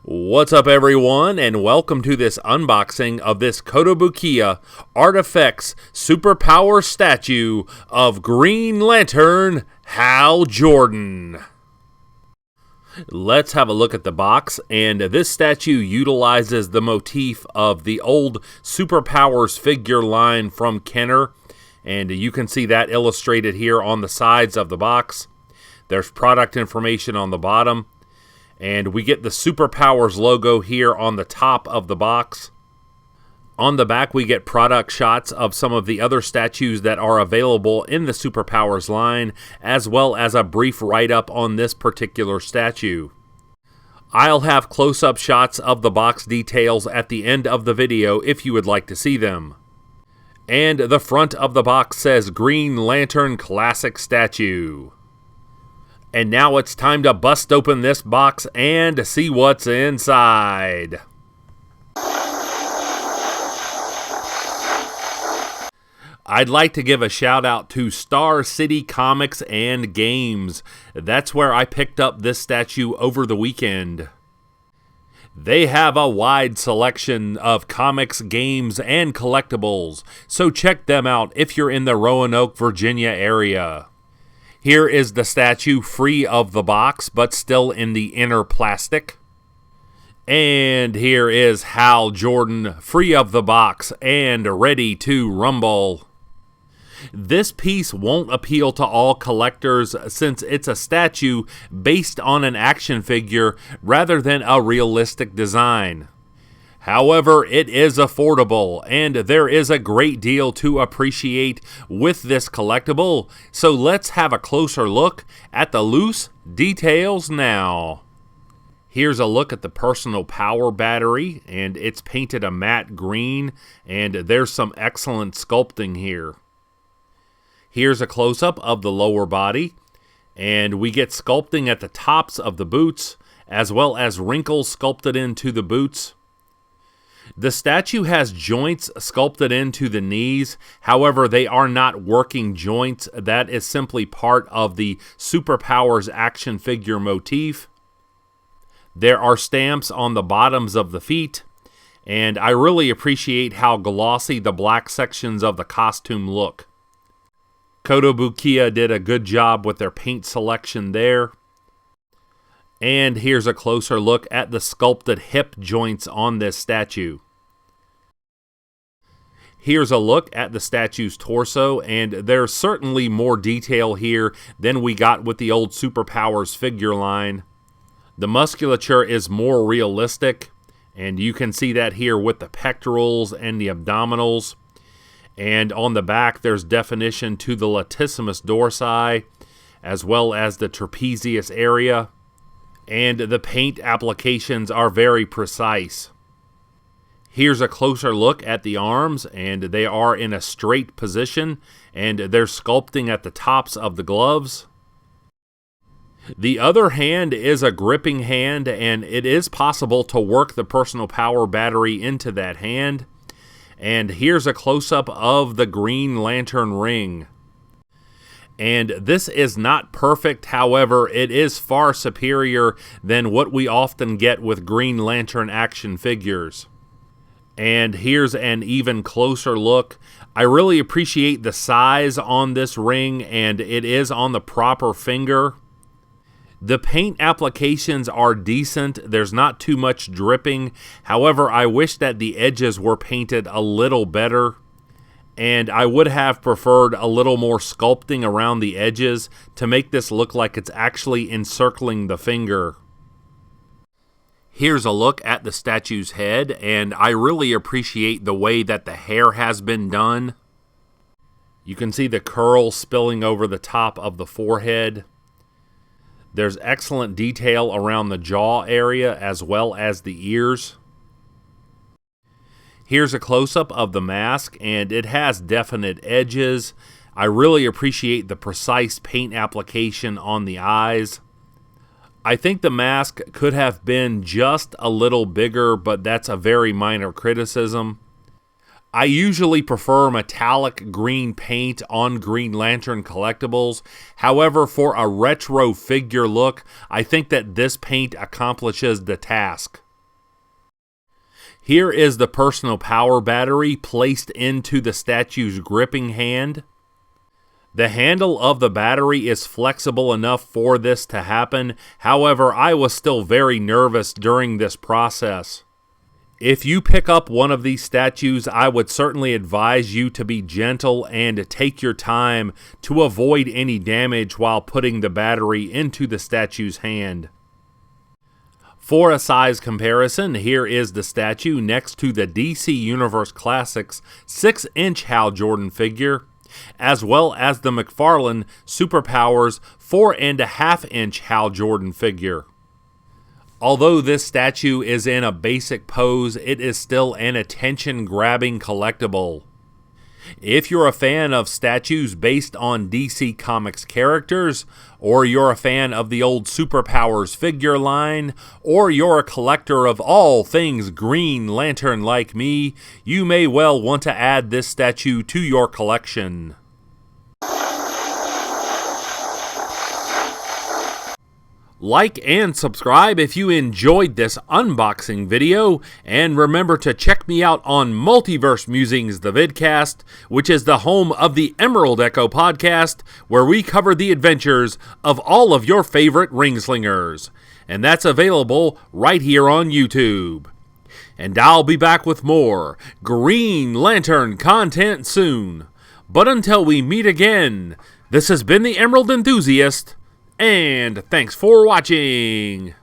What's up, everyone, and welcome to this unboxing of this Kotobukiya ArtFX Superpower statue of Green Lantern Hal Jordan. Let's have a look at the box, and this statue utilizes the motif of the old Superpowers figure line from Kenner, and you can see that illustrated here on the sides of the box. There's product information on the bottom. And we get the Superpowers logo here on the top of the box. On the back, we get product shots of some of the other statues that are available in the Superpowers line, as well as a brief write-up on this particular statue. I'll have close-up shots of the box details at the end of the video if you would like to see them. And the front of the box says Green Lantern Classic Statue. And now it's time to bust open this box and see what's inside. I'd like to give a shout out to Star City Comics and Games. That's where I picked up this statue over the weekend. They have a wide selection of comics, games, and collectibles, so check them out if you're in the Roanoke, Virginia area. Here is the statue free of the box, but still in the inner plastic. And here is Hal Jordan, free of the box and ready to rumble. This piece won't appeal to all collectors since it's a statue based on an action figure rather than a realistic design. However, it is affordable, and there is a great deal to appreciate with this collectible, so let's have a closer look at the loose details now. Here's a look at the personal power battery, and it's painted a matte green, and there's some excellent sculpting here. Here's a close-up of the lower body, and we get sculpting at the tops of the boots, as well as wrinkles sculpted into the boots. The statue has joints sculpted into the knees, however they are not working joints. That is simply part of the Superpowers action figure motif. There are stamps on the bottoms of the feet, and I really appreciate how glossy the black sections of the costume look. Kotobukiya did a good job with their paint selection there. And here's a closer look at the sculpted hip joints on this statue. Here's a look at the statue's torso, and there's certainly more detail here than we got with the old Superpowers figure line. The musculature is more realistic, and you can see that here with the pectorals and the abdominals. And on the back, there's definition to the latissimus dorsi, as well as the trapezius area. And the paint applications are very precise. Here's a closer look at the arms, and they are in a straight position, and they're sculpting at the tops of the gloves. The other hand is a gripping hand, and it is possible to work the personal power battery into that hand. And here's a close-up of the Green Lantern ring. And this is not perfect, however, it is far superior than what we often get with Green Lantern action figures. And here's an even closer look. I really appreciate the size on this ring, and it is on the proper finger. The paint applications are decent. There's not too much dripping. However, I wish that the edges were painted a little better. And I would have preferred a little more sculpting around the edges to make this look like it's actually encircling the finger. Here's a look at the statue's head, and I really appreciate the way that the hair has been done. You can see the curl spilling over the top of the forehead. There's excellent detail around the jaw area as well as the ears. Here's a close-up of the mask, and it has definite edges. I really appreciate the precise paint application on the eyes. I think the mask could have been just a little bigger, but that's a very minor criticism. I usually prefer metallic green paint on Green Lantern collectibles. However, for a retro figure look, I think that this paint accomplishes the task. Here is the personal power battery placed into the statue's gripping hand. The handle of the battery is flexible enough for this to happen. However, I was still very nervous during this process. If you pick up one of these statues, I would certainly advise you to be gentle and take your time to avoid any damage while putting the battery into the statue's hand. For a size comparison, here is the statue next to the DC Universe Classics 6-inch Hal Jordan figure, as well as the McFarlane Superpowers 4.5-inch Hal Jordan figure. Although this statue is in a basic pose, it is still an attention-grabbing collectible. If you're a fan of statues based on DC Comics characters, or you're a fan of the old Superpowers figure line, or you're a collector of all things Green Lantern like me, you may well want to add this statue to your collection. Like and subscribe if you enjoyed this unboxing video, and remember to check me out on Multiverse Musings, the vidcast, which is the home of the Emerald Echo podcast, where we cover the adventures of all of your favorite ringslingers. And that's available right here on YouTube. And I'll be back with more Green Lantern content soon. But until we meet again, this has been the Emerald Enthusiast, and thanks for watching!